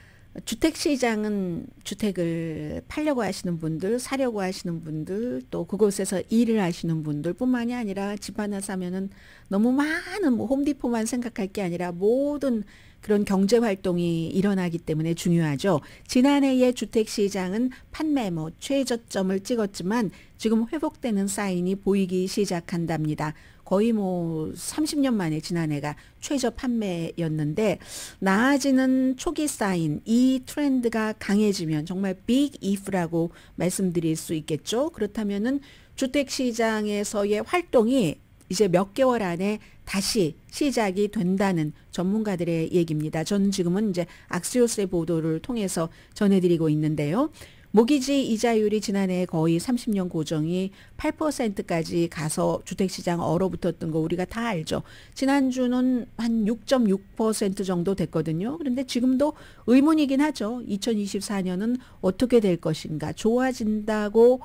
C: 주택시장은 주택을 팔려고 하시는 분들, 사려고 하시는 분들, 또 그곳에서 일을 하시는 분들 뿐만이 아니라 집 하나 사면은 너무 많은 뭐 홈디포만 생각할 게 아니라 모든 그런 경제 활동이 일어나기 때문에 중요하죠. 지난해의 주택시장은 판매 최저점을 찍었지만 지금 회복되는 사인이 보이기 시작한답니다. 거의 30년 만에 지난해가 최저 판매였는데 나아지는 초기 사인, 이 트렌드가 강해지면 정말 빅 if라고 말씀드릴 수 있겠죠. 그렇다면은 주택시장에서의 활동이 이제 몇 개월 안에 다시 시작이 된다는 전문가들의 얘기입니다. 저는 지금은 이제 악시오스의 보도를 통해서 전해드리고 있는데요. 모기지 이자율이 지난해 거의 30년 고정이 8%까지 가서 주택시장 얼어붙었던 거 우리가 다 알죠. 지난주는 한 6.6% 정도 됐거든요. 그런데 지금도 의문이긴 하죠. 2024년은 어떻게 될 것인가. 좋아진다고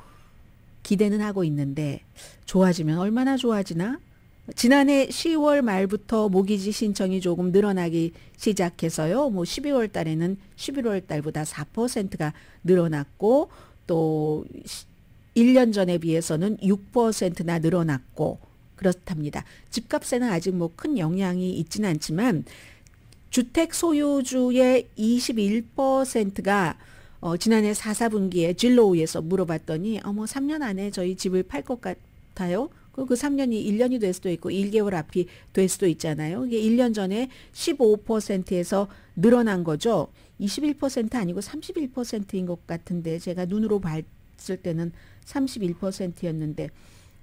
C: 기대는 하고 있는데 좋아지면 얼마나 좋아지나? 지난해 10월 말부터 모기지 신청이 조금 늘어나기 시작해서요. 12월 달에는 11월 달보다 4%가 늘어났고 또 1년 전에 비해서는 6%나 늘어났고 그렇답니다. 집값에는 아직 큰 영향이 있지는 않지만 주택 소유주의 21%가 지난해 4, 4분기에 진로우에서 물어봤더니 3년 안에 저희 집을 팔 것 같아요. 그 3년이 1년이 될 수도 있고 1개월 앞이 될 수도 있잖아요. 이게 1년 전에 15%에서 늘어난 거죠. 21% 아니고 31%인 것 같은데 제가 눈으로 봤을 때는 31%였는데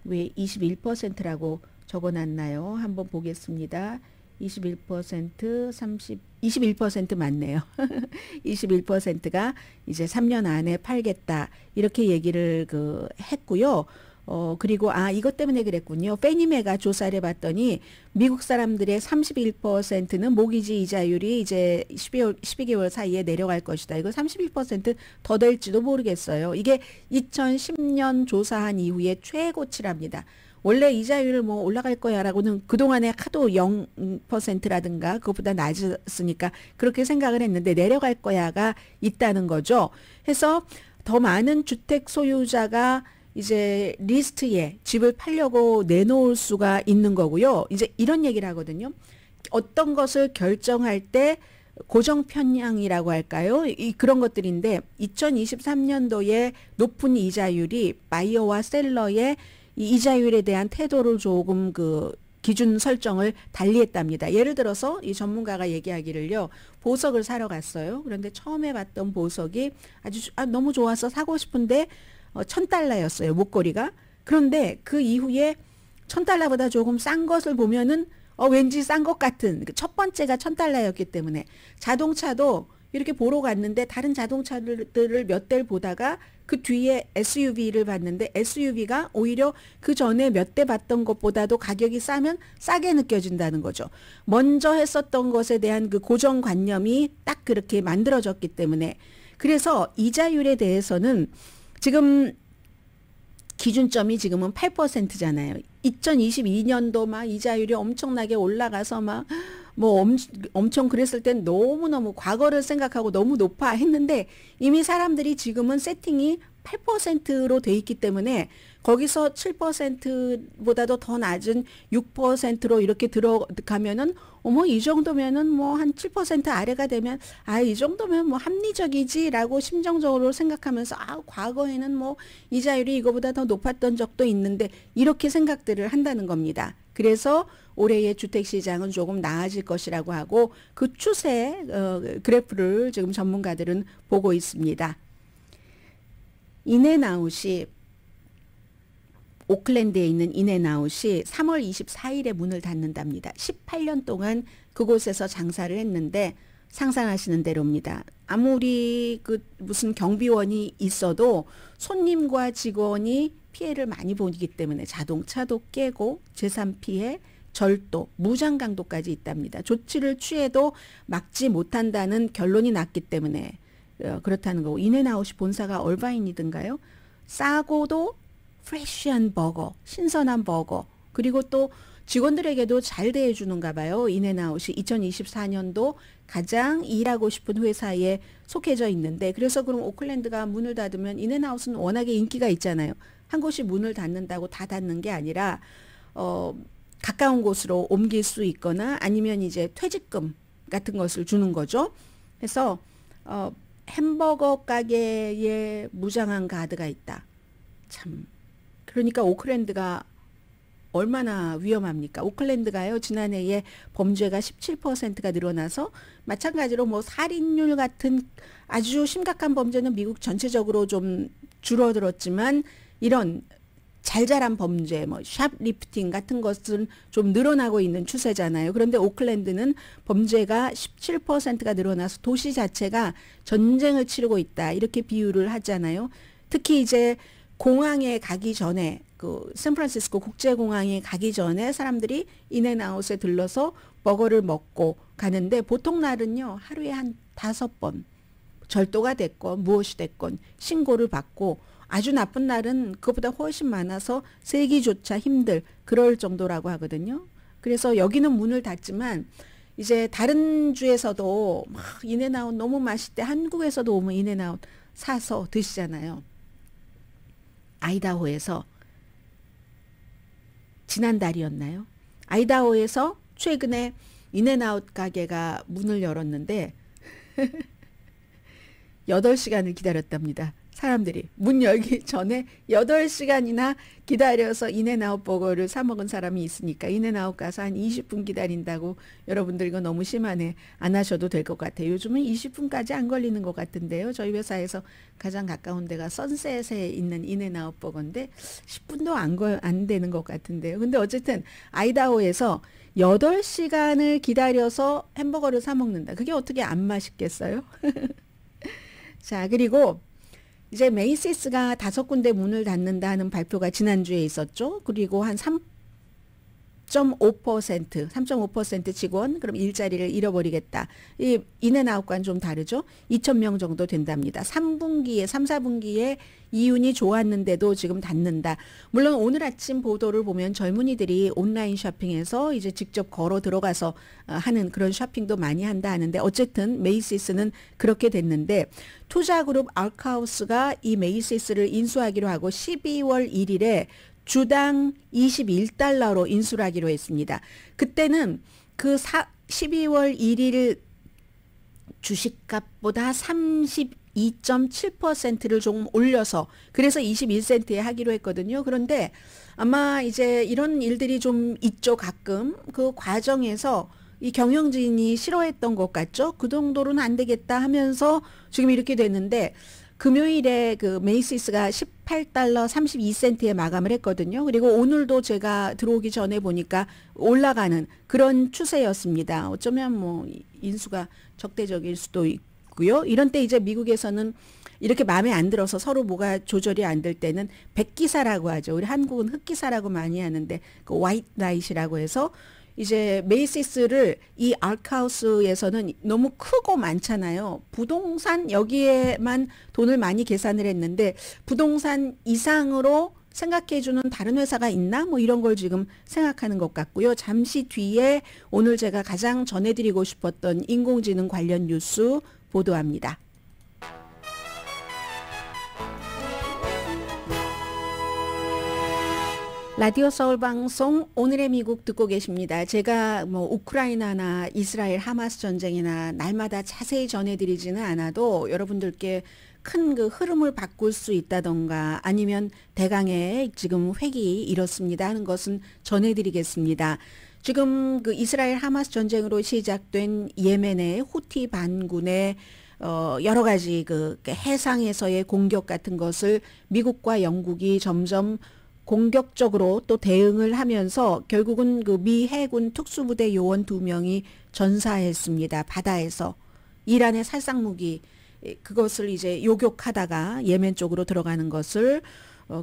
C: 왜 21%라고 적어놨나요? 한번 보겠습니다. 21% 맞네요. 21%가 이제 3년 안에 팔겠다 이렇게 얘기를 했고요. 그리고 이것 때문에 그랬군요. 페니메가 조사를 해봤더니 미국 사람들의 31%는 모기지 이자율이 이제 12개월 사이에 내려갈 것이다. 이거 31%더 될지도 모르겠어요. 이게 2010년 조사한 이후에 최고치랍니다. 원래 이자율을 올라갈 거야라고는 그동안에 하도 0%라든가 그것보다 낮았으니까 그렇게 생각을 했는데 내려갈 거야가 있다는 거죠. 해서 더 많은 주택 소유자가 이제 리스트에 집을 팔려고 내놓을 수가 있는 거고요. 이제 이런 얘기를 하거든요. 어떤 것을 결정할 때 고정 편향이라고 할까요? 그런 것들인데 2023년도에 높은 이자율이 바이어와 셀러의 이 이자율에 대한 태도를 조금 기준 설정을 달리했답니다. 예를 들어서 이 전문가가 얘기하기를요. 보석을 사러 갔어요. 그런데 처음에 봤던 보석이 아주 너무 좋아서 사고 싶은데 $1,000였어요. 목걸이가. 그런데 그 이후에 $1,000보다 조금 싼 것을 보면은 왠지 싼 것 같은 첫 번째가 $1,000였기 때문에 자동차도 이렇게 보러 갔는데 다른 자동차들을 몇 대를 보다가 그 뒤에 SUV를 봤는데 SUV가 오히려 그 전에 몇 대 봤던 것보다도 가격이 싸면 싸게 느껴진다는 거죠. 먼저 했었던 것에 대한 그 고정관념이 딱 그렇게 만들어졌기 때문에 그래서 이자율에 대해서는 지금 기준점이 지금은 8%잖아요. 2022년도 막 이자율이 엄청나게 올라가서 막 뭐 엄청 그랬을 땐 너무너무 과거를 생각하고 너무 높아 했는데 이미 사람들이 지금은 세팅이 8%로 돼 있기 때문에 거기서 7%보다도 더 낮은 6%로 이렇게 들어가면은 어머 이 정도면은 뭐 한 7% 아래가 되면 아 이 정도면 뭐 합리적이지라고 심정적으로 생각하면서 아 과거에는 뭐 이자율이 이거보다 더 높았던 적도 있는데 이렇게 생각들을 한다는 겁니다. 그래서 올해의 주택시장은 조금 나아질 것이라고 하고 그 추세 그래프를 지금 전문가들은 보고 있습니다. 인앤아웃이 오클랜드에 있는 인앤아웃이 3월 24일에 문을 닫는답니다. 18년 동안 그곳에서 장사를 했는데 상상하시는 대로입니다. 아무리 그 무슨 경비원이 있어도 손님과 직원이 피해를 많이 보기 때문에 자동차도 깨고 재산 피해, 절도, 무장 강도까지 있답니다. 조치를 취해도 막지 못한다는 결론이 났기 때문에 그렇다는 거고 인앤아웃이 본사가 얼바인이든가요? 싸고도 프레쉬한 버거, 신선한 버거 그리고 또 직원들에게도 잘 대해주는가 봐요. 인앤아웃이 2024년도 가장 일하고 싶은 회사에 속해져 있는데 그래서 그럼 오클랜드가 문을 닫으면 인앤아웃은 워낙에 인기가 있잖아요. 한 곳이 문을 닫는다고 다 닫는 게 아니라 가까운 곳으로 옮길 수 있거나 아니면 이제 퇴직금 같은 것을 주는 거죠. 그래서 햄버거 가게에 무장한 가드가 있다. 참 그러니까 오클랜드가 얼마나 위험합니까? 오클랜드가요 지난해에 범죄가 17%가 늘어나서 마찬가지로 뭐 살인율 같은 아주 심각한 범죄는 미국 전체적으로 좀 줄어들었지만 이런 잘잘한 범죄, 뭐 샵리프팅 같은 것은 좀 늘어나고 있는 추세잖아요. 그런데 오클랜드는 범죄가 17%가 늘어나서 도시 자체가 전쟁을 치르고 있다. 이렇게 비유를 하잖아요. 특히 이제 공항에 가기 전에 그 샌프란시스코 국제공항에 가기 전에 사람들이 인앤아웃에 들러서 버거를 먹고 가는데 보통 날은요 하루에 한 5번 절도가 됐건 무엇이 됐건 신고를 받고 아주 나쁜 날은 그것보다 훨씬 많아서 세기조차 힘들 그럴 정도라고 하거든요. 그래서 여기는 문을 닫지만 이제 다른 주에서도 막 인앤아웃 너무 맛있대. 한국에서도 오면 인앤아웃 사서 드시잖아요. 아이다호에서 지난달이었나요? 아이다호에서 최근에 인앤아웃 가게가 문을 열었는데 8시간을 기다렸답니다. 사람들이 문 열기 전에 8시간이나 기다려서 인앤아웃 버거를 사 먹은 사람이 있으니까 인앤아웃 가서 한 20분 기다린다고 여러분들 이거 너무 심하네. 안 하셔도 될 것 같아요. 요즘은 20분까지 안 걸리는 것 같은데요. 저희 회사에서 가장 가까운 데가 선셋에 있는 인앤아웃 버거인데 10분도 안 되는 것 같은데요. 근데 어쨌든 아이다호에서 8시간을 기다려서 햄버거를 사 먹는다. 그게 어떻게 안 맛있겠어요? 자, 그리고 이제 메이시스가 5군데 문을 닫는다는 발표가 지난주에 있었죠. 그리고 한 3.5% 직원 그럼 일자리를 잃어버리겠다. 이 인앤아웃과는 좀 다르죠. 2,000명 정도 된답니다. 3, 4분기에 이윤이 좋았는데도 지금 닫는다. 물론 오늘 아침 보도를 보면 젊은이들이 온라인 쇼핑에서 이제 직접 걸어 들어가서 하는 그런 쇼핑도 많이 한다 하는데 어쨌든 메이시스는 그렇게 됐는데 투자그룹 알카우스가 이 메이시스를 인수하기로 하고 12월 1일에 주당 21달러로 인수를 하기로 했습니다. 그때는 그 12월 1일 주식값보다 32.7%를 조금 올려서 그래서 21센트에 하기로 했거든요. 그런데 아마 이제 이런 일들이 좀 있죠. 가끔 그 과정에서 이 경영진이 싫어했던 것 같죠. 그 정도로는 안 되겠다 하면서 지금 이렇게 됐는데 금요일에 그 메이시스가 18달러 32센트에 마감을 했거든요. 그리고 오늘도 제가 들어오기 전에 보니까 올라가는 그런 추세였습니다. 어쩌면 뭐 인수가 적대적일 수도 있고요. 이런 때 이제 미국에서는 이렇게 마음에 안 들어서 서로 뭐가 조절이 안 될 때는 백기사라고 하죠. 우리 한국은 흑기사라고 많이 하는데 그 화이트 나잇이라고 해서 이제 메이시스를 이 알카우스에서는 너무 크고 많잖아요. 부동산 여기에만 돈을 많이 계산을 했는데 부동산 이상으로 생각해주는 다른 회사가 있나? 뭐 이런 걸 지금 생각하는 것 같고요. 잠시 뒤에 오늘 제가 가장 전해드리고 싶었던 인공지능 관련 뉴스 보도합니다. 라디오 서울 방송 오늘의 미국 듣고 계십니다. 제가 뭐 우크라이나나 이스라엘 하마스 전쟁이나 날마다 자세히 전해드리지는 않아도 여러분들께 큰 그 흐름을 바꿀 수 있다던가 아니면 대강의 지금 획이 이렇습니다 하는 것은 전해드리겠습니다. 지금 그 이스라엘 하마스 전쟁으로 시작된 예멘의 후티 반군의 여러 가지 그 해상에서의 공격 같은 것을 미국과 영국이 점점 공격적으로 또 대응을 하면서 결국은 그 미 해군 특수부대 요원 2명이 전사했습니다. 바다에서 이란의 살상무기 그것을 이제 요격하다가 예멘 쪽으로 들어가는 것을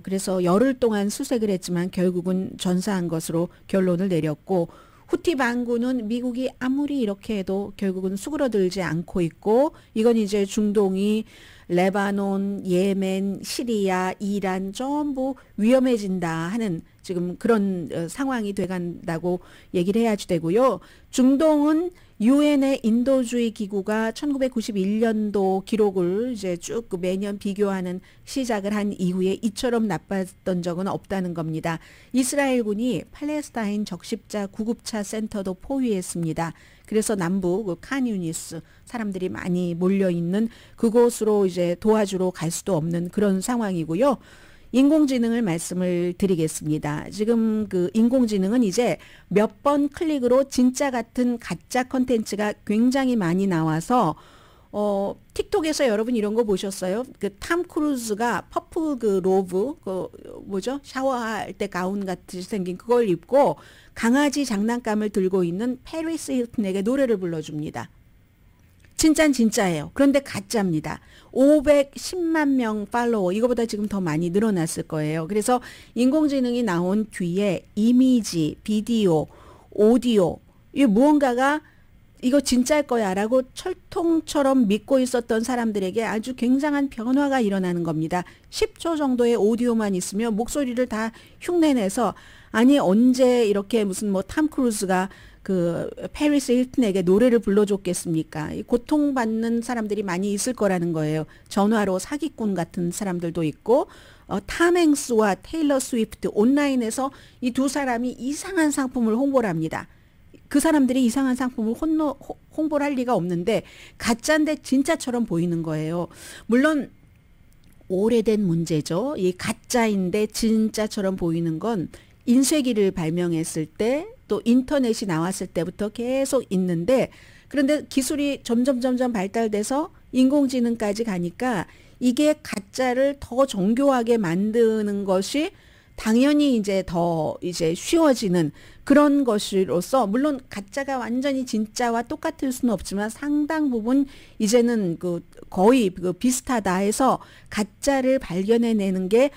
C: 그래서 열흘 동안 수색을 했지만 결국은 전사한 것으로 결론을 내렸고 후티 반군은 미국이 아무리 이렇게 해도 결국은 수그러들지 않고 있고 이건 이제 중동이 레바논, 예멘, 시리아, 이란 전부 위험해진다 하는 지금 그런 상황이 돼간다고 얘기를 해야지 되고요. 중동은 유엔의 인도주의 기구가 1991년도 기록을 이제 쭉 매년 비교하는 시작을 한 이후에 이처럼 나빴던 적은 없다는 겁니다. 이스라엘군이 팔레스타인 적십자 구급차 센터도 포위했습니다. 그래서 남부 그 칸유니스 사람들이 많이 몰려 있는 그곳으로 이제 도와주러 갈 수도 없는 그런 상황이고요. 인공지능을 말씀을 드리겠습니다. 지금 그 인공지능은 이제 몇 번 클릭으로 진짜 같은 가짜 컨텐츠가 굉장히 많이 나와서 틱톡에서 여러분 이런 거 보셨어요? 그 탐 크루즈가 퍼프 그 로브 그 뭐죠? 샤워할 때 가운 같이 생긴 그걸 입고 강아지 장난감을 들고 있는 페리스 힐튼에게 노래를 불러줍니다. 진짜는 진짜예요. 그런데 가짜입니다. 510만 명 팔로워 이거보다 지금 더 많이 늘어났을 거예요. 그래서 인공지능이 나온 뒤에 이미지, 비디오, 오디오 이 무언가가 이거 진짜일 거야 라고 철통처럼 믿고 있었던 사람들에게 아주 굉장한 변화가 일어나는 겁니다. 10초 정도의 오디오만 있으면 목소리를 다 흉내내서 아니 언제 이렇게 무슨 뭐 탐 크루즈가 그 페리스 힐튼에게 노래를 불러줬겠습니까? 고통받는 사람들이 많이 있을 거라는 거예요. 전화로 사기꾼 같은 사람들도 있고 탐 행스와 테일러 스위프트 온라인에서 이 두 사람이 이상한 상품을 홍보를 합니다. 그 사람들이 이상한 상품을 홍보를 할 리가 없는데 가짜인데 진짜처럼 보이는 거예요. 물론 오래된 문제죠. 이 가짜인데 진짜처럼 보이는 건 인쇄기를 발명했을 때 또 인터넷이 나왔을 때부터 계속 있는데 그런데 기술이 점점 발달돼서 인공지능까지 가니까 이게 가짜를 더 정교하게 만드는 것이 당연히 이제 더 이제 쉬워지는 그런 것으로서 물론 가짜가 완전히 진짜와 똑같을 수는 없지만 상당 부분 이제는 그 거의 그 비슷하다 해서 가짜를 발견해내는 게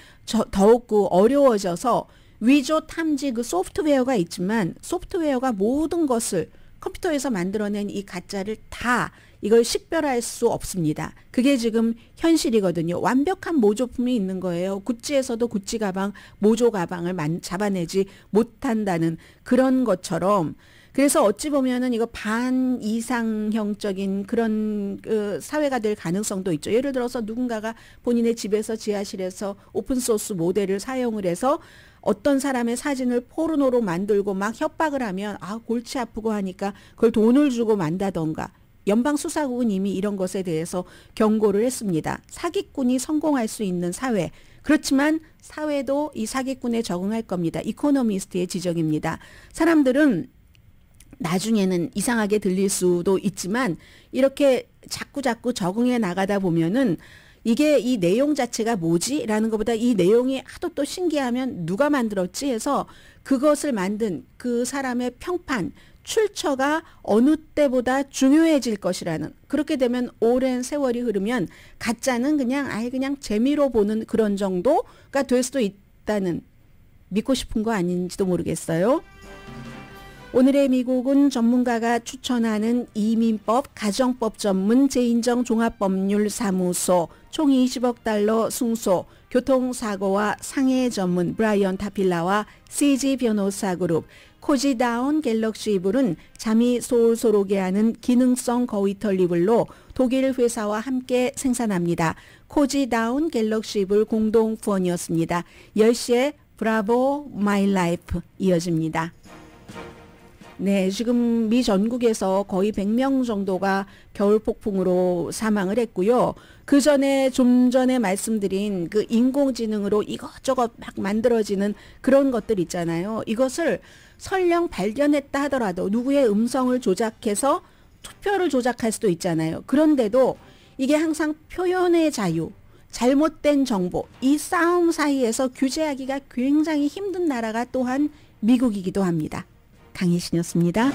C: 더욱 그 어려워져서 위조 탐지 그 소프트웨어가 있지만 소프트웨어가 모든 것을 컴퓨터에서 만들어낸 이 가짜를 다 이걸 식별할 수 없습니다. 그게 지금 현실이거든요. 완벽한 모조품이 있는 거예요. 구찌에서도 구찌 가방, 모조 가방을 잡아내지 못한다는 그런 것처럼 그래서 어찌 보면은 이거 반이상형적인 그런 사회가 될 가능성도 있죠. 예를 들어서 누군가가 본인의 집에서 지하실에서 오픈소스 모델을 사용을 해서 어떤 사람의 사진을 포르노로 만들고 막 협박을 하면 골치 아프고 하니까 그걸 돈을 주고 만다던가 연방수사국은 이미 이런 것에 대해서 경고를 했습니다. 사기꾼이 성공할 수 있는 사회. 그렇지만 사회도 이 사기꾼에 적응할 겁니다. 이코노미스트의 지적입니다. 사람들은 나중에는 이상하게 들릴 수도 있지만 이렇게 자꾸 적응해 나가다 보면은 이게 이 내용 자체가 뭐지? 라는 것보다 이 내용이 하도 또 신기하면 누가 만들었지 해서 그것을 만든 그 사람의 평판, 출처가 어느 때보다 중요해질 것이라는 그렇게 되면 오랜 세월이 흐르면 가짜는 그냥 재미로 보는 그런 정도가 될 수도 있다는 믿고 싶은 거 아닌지도 모르겠어요. 오늘의 미국은 전문가가 추천하는 이민법, 가정법 전문 재인정 종합법률사무소 총 20억 달러 승소, 교통사고와 상해 전문 브라이언 타필라와 CG 변호사 그룹, 코지다운 갤럭시 이불은 잠이 솔솔 오게 하는 기능성 거위털 이불로 독일 회사와 함께 생산합니다. 코지다운 갤럭시 이불 공동 후원이었습니다. 10시에 브라보 마이 라이프 이어집니다. 네, 지금 미 전국에서 거의 100명 정도가 겨울 폭풍으로 사망을 했고요. 좀 전에 말씀드린 그 인공지능으로 이것저것 막 만들어지는 그런 것들 있잖아요. 이것을 설령 발견했다 하더라도 누구의 음성을 조작해서 투표를 조작할 수도 있잖아요. 그런데도 이게 항상 표현의 자유, 잘못된 정보, 이 싸움 사이에서 규제하기가 굉장히 힘든 나라가 또한 미국이기도 합니다. 강희신이었습니다.